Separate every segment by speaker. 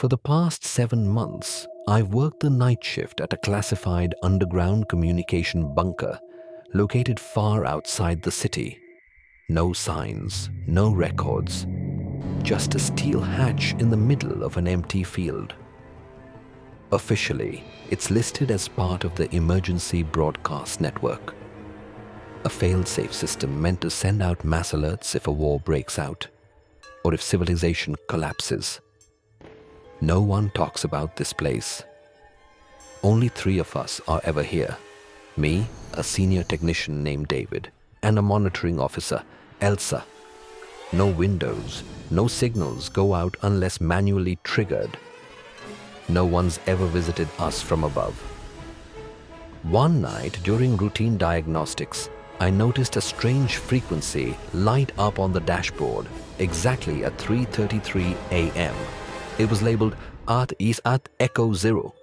Speaker 1: For the past 7 months, I've worked the night shift at a classified underground communication bunker located far outside the city. No signs, no records, just a steel hatch in the middle of an empty field. Officially, it's listed as part of the Emergency Broadcast Network, a fail-safe system meant to send out mass alerts if a war breaks out or if civilization collapses. No one talks about this place. Only 3 of us are ever here. Me, a senior technician named David, and a monitoring officer, Elsa. No windows, no signals go out unless manually triggered. No one's ever visited us from above. One night during routine diagnostics, I noticed a strange frequency light up on the dashboard exactly at 3:33 a.m. It was labeled Art is at Echo 0,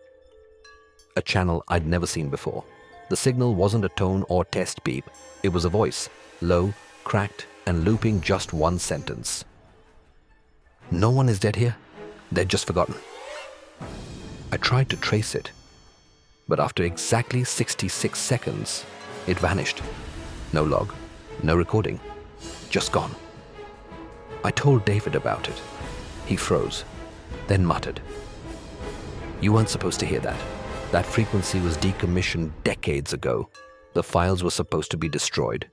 Speaker 1: a channel I'd never seen before. The signal wasn't a tone or test beep. It was a voice, low, cracked, and looping just one sentence. No one is dead here. They'd just forgotten. I tried to trace it, but after exactly 66 seconds, it vanished. No log, no recording, just gone. I told David about it. He froze, then muttered, "You weren't supposed to hear that. That frequency was decommissioned decades ago. The files were supposed to be destroyed."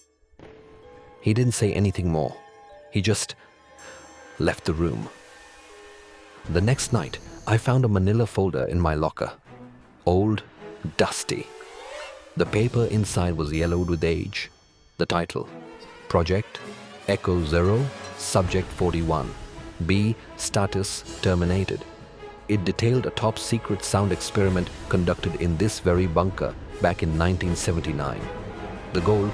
Speaker 1: He didn't say anything more. He just left the room. The next night, I found a manila folder in my locker. Old, dusty. The paper inside was yellowed with age. The title, Project Echo 0, Subject 41. B. Status terminated. It detailed a top-secret sound experiment conducted in this very bunker back in 1979. The goal?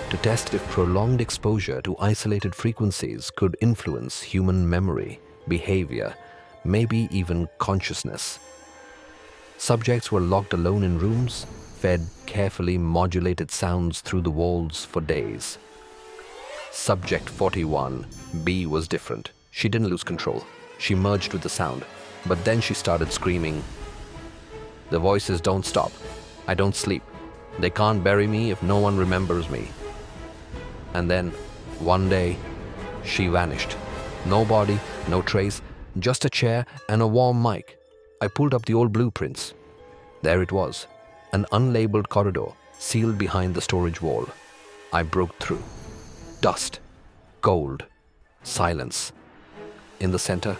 Speaker 1: To test if prolonged exposure to isolated frequencies could influence human memory, behavior, maybe even consciousness. Subjects were locked alone in rooms, fed carefully modulated sounds through the walls for days. Subject 41, B, was different. She didn't lose control. She merged with the sound, but then she started screaming. "The voices don't stop. I don't sleep. They can't bury me if no one remembers me." And then, one day, she vanished. No body, no trace, just a chair and a warm mic. I pulled up the old blueprints. There it was, an unlabeled corridor sealed behind the storage wall. I broke through. Dust, cold, silence. In the center,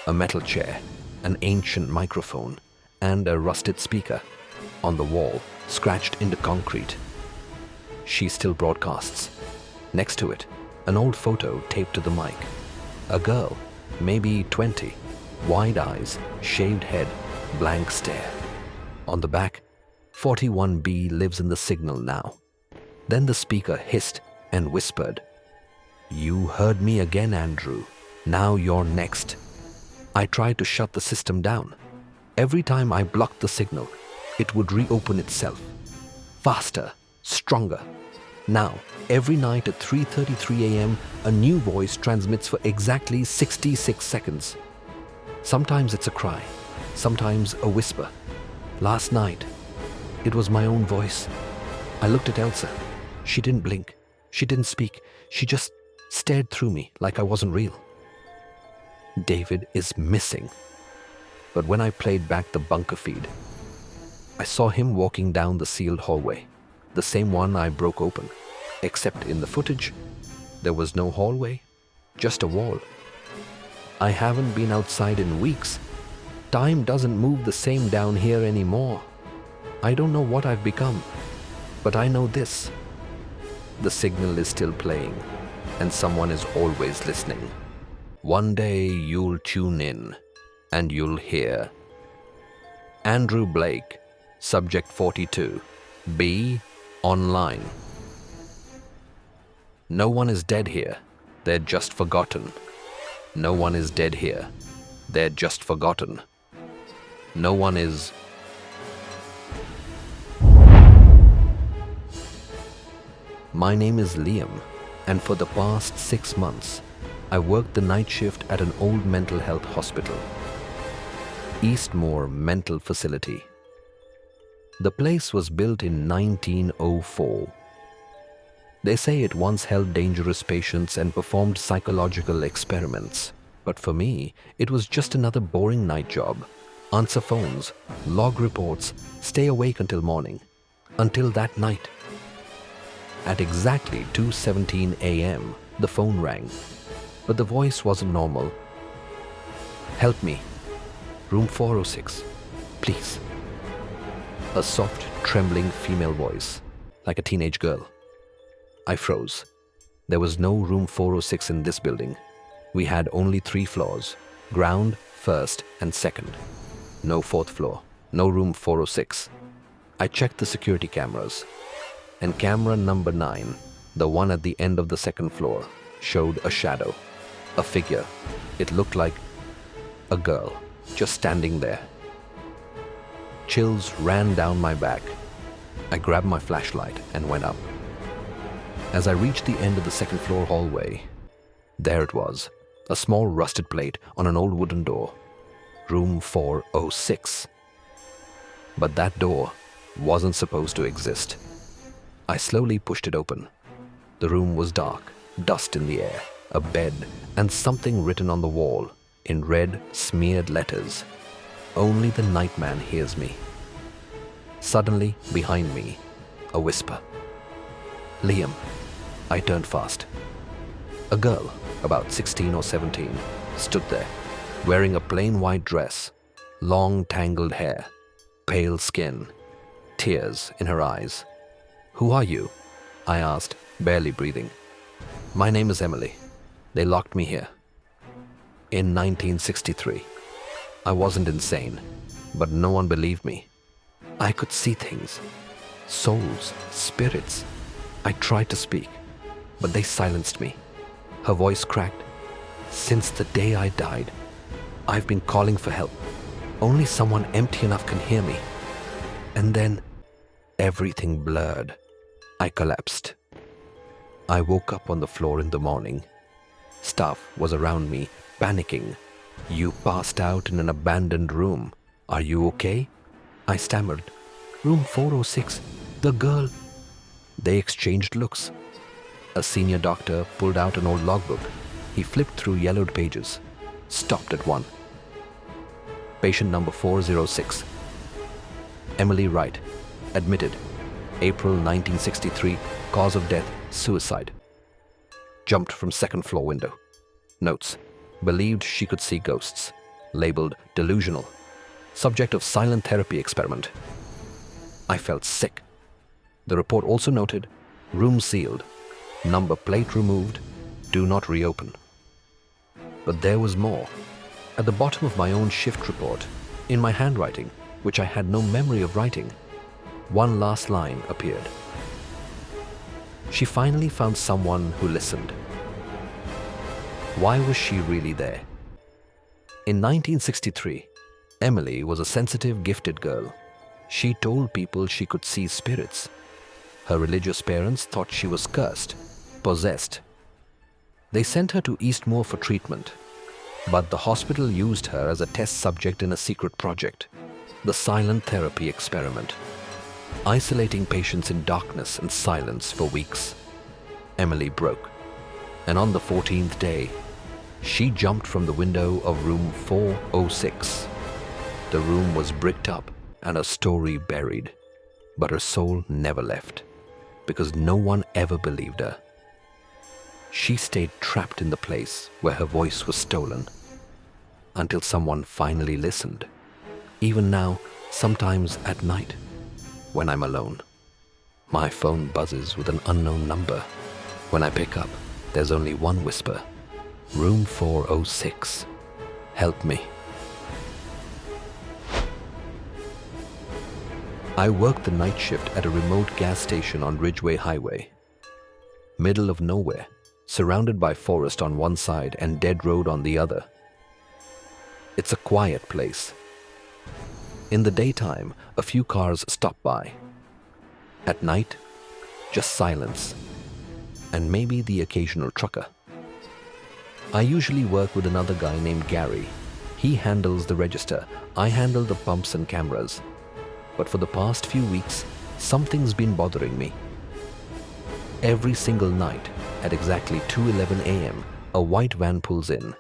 Speaker 1: a metal chair, an ancient microphone, and a rusted speaker. On the wall, scratched into concrete. She still broadcasts. Next to it, an old photo taped to the mic. A girl, maybe 20, wide eyes, shaved head, blank stare. On the back, 41B lives in the signal now. Then the speaker hissed and whispered, "You heard me again, Andrew. Now you're next." I tried to shut the system down. Every time I blocked the signal, it would reopen itself. Faster, stronger. Now, every night at 3:33 a.m., a new voice transmits for exactly 66 seconds. Sometimes it's a cry, sometimes a whisper. Last night, it was my own voice. I looked at Elsa. She didn't blink. She didn't speak. She just stared through me like I wasn't real. David is missing. But when I played back the bunker feed, I saw him walking down the sealed hallway, the same one I broke open. Except in the footage, there was no hallway, just a wall. I haven't been outside in weeks. Time doesn't move the same down here anymore. I don't know what I've become, but I know this. The signal is still playing, and someone is always listening. One day you'll tune in, and you'll hear. Andrew Blake, Subject 42, B, online. No one is dead here. They're just forgotten. No one is dead here. They're just forgotten. No one is... My name is Liam, and for the past 6 months, I worked the night shift at an old mental health hospital. Eastmoor Mental Facility. The place was built in 1904. They say it once held dangerous patients and performed psychological experiments. But for me, it was just another boring night job. Answer phones, log reports, stay awake until morning. Until that night. At exactly 2:17 a.m., the phone rang. But the voice wasn't normal. "Help me. Room 406. Please." A soft, trembling female voice, like a teenage girl. I froze. There was no room 406 in this building. We had only 3 floors, ground, first, and second. No 4th floor, no room 406. I checked the security cameras, and camera number 9, the one at the end of the 2nd floor, showed a shadow, a figure. It looked like a girl, just standing there. Chills ran down my back. I grabbed my flashlight and went up. As I reached the end of the 2nd floor hallway, there it was, a small rusted plate on an old wooden door. Room 406. But that door wasn't supposed to exist. I slowly pushed it open. The room was dark, dust in the air, a bed, and something written on the wall in red, smeared letters. "Only the Nightman hears me." Suddenly, behind me, a whisper. "Liam." I turned fast. A girl, about 16 or 17, stood there, wearing a plain white dress, long tangled hair, pale skin, tears in her eyes. "Who are you?" I asked, barely breathing. "My name is Emily. They locked me here." In 1963. I wasn't insane, but no one believed me. I could see things, souls, spirits. I tried to speak, but they silenced me. Her voice cracked. "Since the day I died, I've been calling for help. Only someone empty enough can hear me." And then, everything blurred. I collapsed. I woke up on the floor in the morning. Staff was around me, panicking. "You passed out in an abandoned room. Are you okay?" I stammered. "Room 406, the girl." They exchanged looks. A senior doctor pulled out an old logbook. He flipped through yellowed pages, stopped at one. "Patient number 406. Emily Wright, admitted, April 1963, cause of death, suicide. Jumped from 2nd floor window. Notes, believed she could see ghosts. Labeled delusional. Subject of silent therapy experiment." I felt sick. The report also noted, room sealed, number plate removed, do not reopen. But there was more. At the bottom of my own shift report, in my handwriting, which I had no memory of writing, one last line appeared. "She finally found someone who listened." Why was she really there? In 1963, Emily was a sensitive, gifted girl. She told people she could see spirits. Her religious parents thought she was cursed, possessed. They sent her to Eastmoor for treatment, but the hospital used her as a test subject in a secret project, the silent therapy experiment, isolating patients in darkness and silence for weeks. Emily broke, and on the 14th day, she jumped from the window of room 406. The room was bricked up and her story buried, but her soul never left, because no one ever believed her. She stayed trapped in the place where her voice was stolen, until someone finally listened. Even now, sometimes at night, when I'm alone, my phone buzzes with an unknown number. When I pick up, there's only one whisper. "Room 406. Help me." I worked the night shift at a remote gas station on Ridgeway Highway. Middle of nowhere, surrounded by forest on one side and dead road on the other. It's a quiet place. In the daytime, a few cars stop by. At night, just silence, and maybe the occasional trucker. I usually work with another guy named Gary. He handles the register, I handle the pumps and cameras. But for the past few weeks, something's been bothering me. Every single night, at exactly 2:11 a.m., a white van pulls in.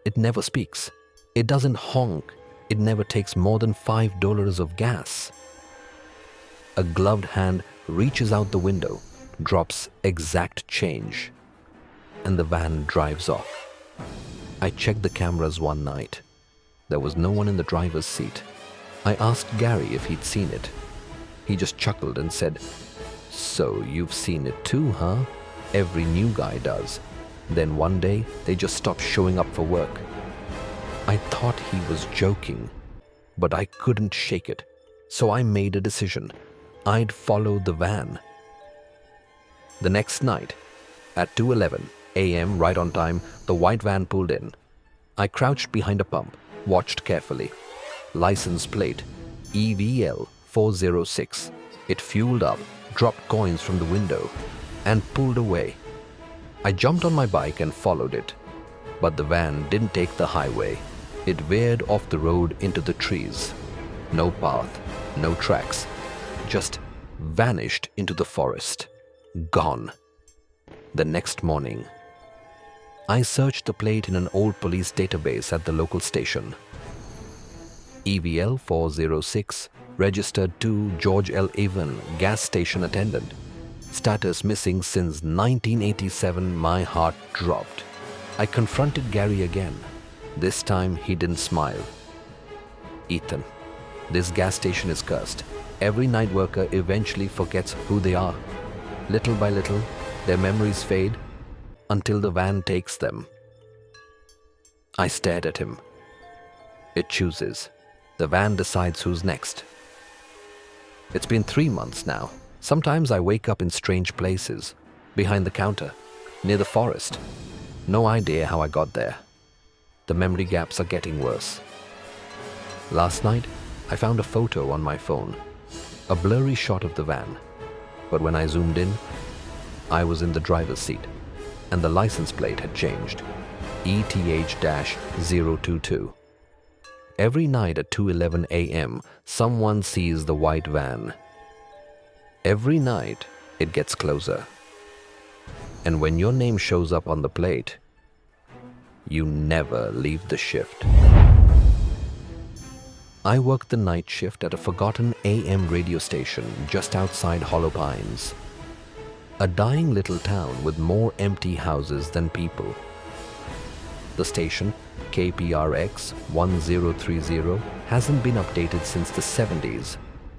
Speaker 1: It never speaks. It doesn't honk. It never takes more than $5 of gas. A gloved hand reaches out the window, drops exact change, and the van drives off. I checked the cameras one night. There was no one in the driver's seat. I asked Gary if he'd seen it. He just chuckled and said, "So you've seen it too, huh? Every new guy does. Then one day, they just stop showing up for work." I thought he was joking, but I couldn't shake it, so I made a decision. I'd follow the van. The next night, at 2:11 a.m., right on time, the white van pulled in. I crouched behind a pump, watched carefully. License plate, EVL 406. It fueled up, dropped coins from the window, and pulled away. I jumped on my bike and followed it. But the van didn't take the highway. It veered off the road into the trees. No path, no tracks. Just vanished into the forest. Gone. The next morning, I searched the plate in an old police database at the local station. EVL 406, registered to George L. Evan, gas station attendant. Status missing since 1987. My heart dropped. I confronted Gary again. This time he didn't smile. "Ethan, this gas station is cursed. Every night worker eventually forgets who they are. Little by little, their memories fade until the van takes them." I stared at him. It chooses. The van decides who's next. It's been 3 months now. Sometimes I wake up in strange places, behind the counter, near the forest. No idea how I got there. The memory gaps are getting worse. Last night, I found a photo on my phone, a blurry shot of the van. But when I zoomed in, I was in the driver's seat, and the license plate had changed. ETH-022. Every night at 2:11 a.m., someone sees the white van. Every night, it gets closer. And when your name shows up on the plate, you never leave the shift. I worked the night shift at a forgotten AM radio station just outside Hollow Pines. A dying little town with more empty houses than people. The station, KPRX 1030, hasn't been updated since the 70s.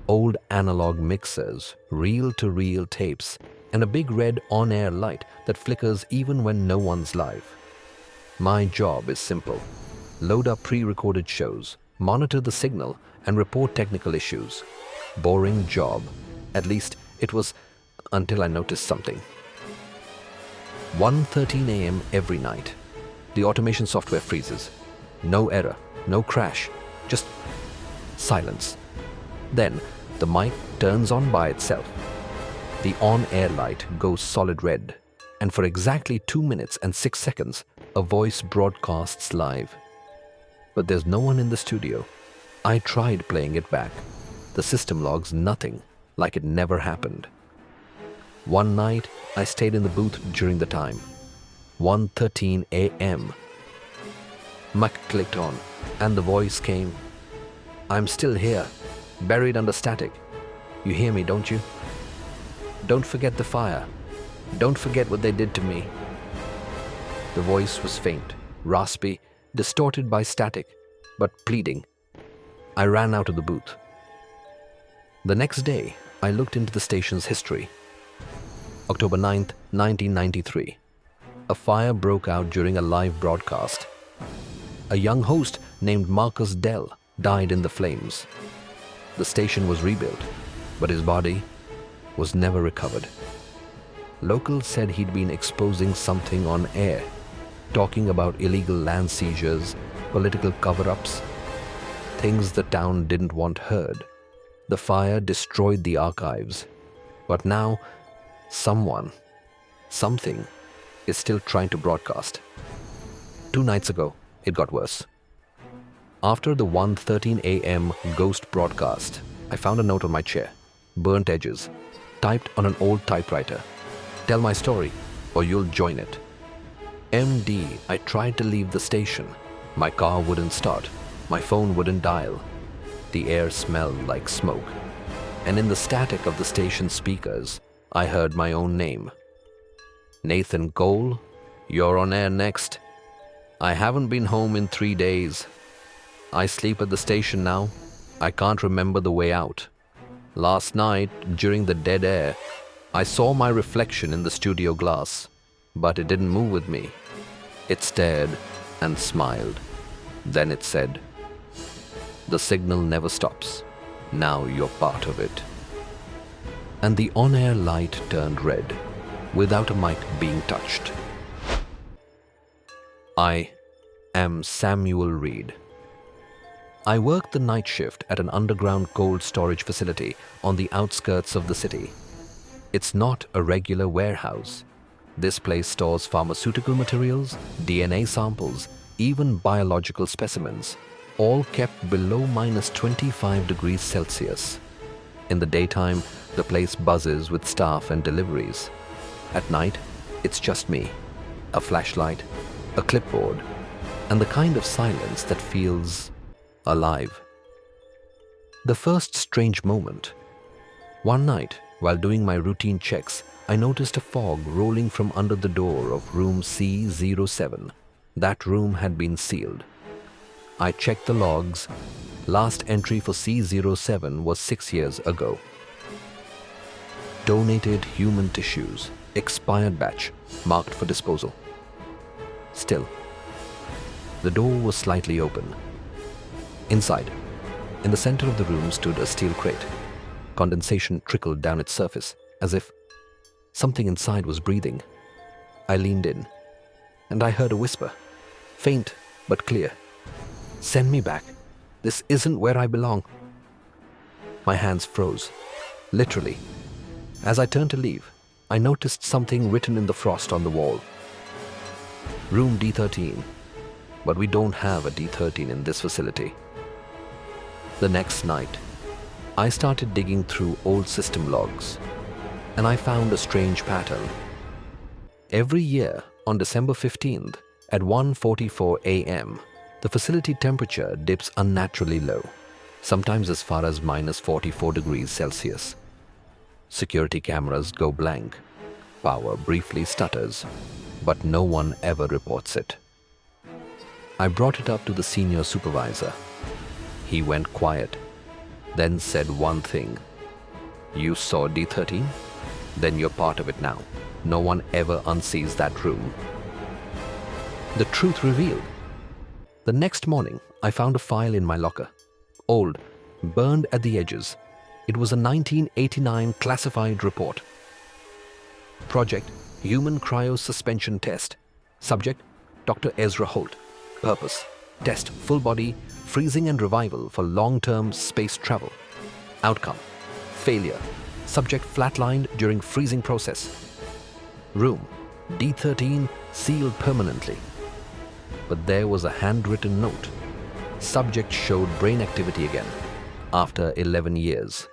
Speaker 1: Old analog mixers, reel-to-reel tapes, and a big red on-air light that flickers even when no one's live. My job is simple. Load up pre-recorded shows, monitor the signal, and report technical issues. Boring job. At least it was until I noticed something. 1:13 a.m. every night. The automation software freezes. No error, no crash, just silence. Then the mic turns on by itself. The on-air light goes solid red, and for exactly 2 minutes and 6 seconds, a voice broadcasts live. But there's no one in the studio. I tried playing it back. The system logs nothing, like it never happened. One night, I stayed in the booth during the time. 1:13 a.m. Mic clicked on, and the voice came. "I'm still here, buried under static. You hear me, don't you? Don't forget the fire. Don't forget what they did to me." The voice was faint, raspy, distorted by static, but pleading. I ran out of the booth. The next day, I looked into the station's history. October 9th, 1993. A fire broke out during a live broadcast. A young host named Marcus Dell died in the flames. The station was rebuilt, but his body was never recovered. Locals said he'd been exposing something on air, talking about illegal land seizures, political cover-ups, things the town didn't want heard. The fire destroyed the archives, but now something is still trying to broadcast. 2 nights ago, it got worse. After the 1:13 a.m. ghost broadcast, I found a note on my chair, burnt edges, typed on an old typewriter. Tell my story, or you'll join it. MD, I tried to leave the station. My car wouldn't start. My phone wouldn't dial. The air smelled like smoke. And in the static of the station speakers, I heard my own name. Nathan Cole, you're on air next. I haven't been home in 3 days. I sleep at the station now. I can't remember the way out. Last night, during the dead air, I saw my reflection in the studio glass, but it didn't move with me. It stared and smiled. Then it said, "The signal never stops. Now you're part of it." And the on-air light turned red, without a mic being touched. I am Samuel Reed. I worked the night shift at an underground cold storage facility on the outskirts of the city. It's not a regular warehouse. This place stores pharmaceutical materials, DNA samples, even biological specimens, all kept below -25 degrees Celsius. In the daytime, the place buzzes with staff and deliveries. At night, it's just me, a flashlight, a clipboard, and the kind of silence that feels alive. The first strange moment. One night, while doing my routine checks, I noticed a fog rolling from under the door of room C07. That room had been sealed. I checked the logs. Last entry for C07 was 6 years ago. Donated human tissues, expired batch, marked for disposal. Still, the door was slightly open. Inside, in the center of the room stood a steel crate. Condensation trickled down its surface, as if something inside was breathing. I leaned in, and I heard a whisper, faint but clear. "Send me back. This isn't where I belong." My hands froze, literally. As I turned to leave, I noticed something written in the frost on the wall. Room D13, but we don't have a D13 in this facility. The next night, I started digging through old system logs, and I found a strange pattern. Every year, on December 15th, at 1:44 a.m., the facility temperature dips unnaturally low, sometimes as far as -44 degrees Celsius. Security cameras go blank. Power briefly stutters, but no one ever reports it. I brought it up to the senior supervisor. He went quiet, then said one thing. "You saw D13? Then you're part of it now. No one ever unsees that room." The truth revealed. The next morning, I found a file in my locker. Old, burned at the edges. It was a 1989 classified report. Project, Human Cryosuspension Test. Subject, Dr. Ezra Holt. Purpose, test full body, freezing and revival for long-term space travel. Outcome, failure. Subject flatlined during freezing process. Room, D13, sealed permanently. But there was a handwritten note. Subject showed brain activity again, after 11 years.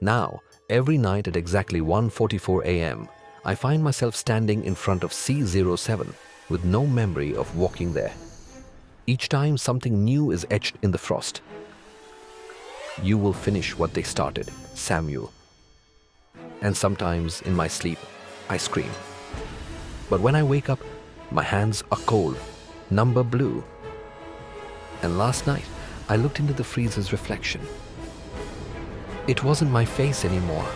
Speaker 1: Now, every night at exactly 1:44 a.m., I find myself standing in front of C07 with no memory of walking there. Each time something new is etched in the frost. "You will finish what they started, Samuel." And sometimes in my sleep, I scream. But when I wake up, my hands are cold, number blue. And last night, I looked into the freezer's reflection. It wasn't my face anymore.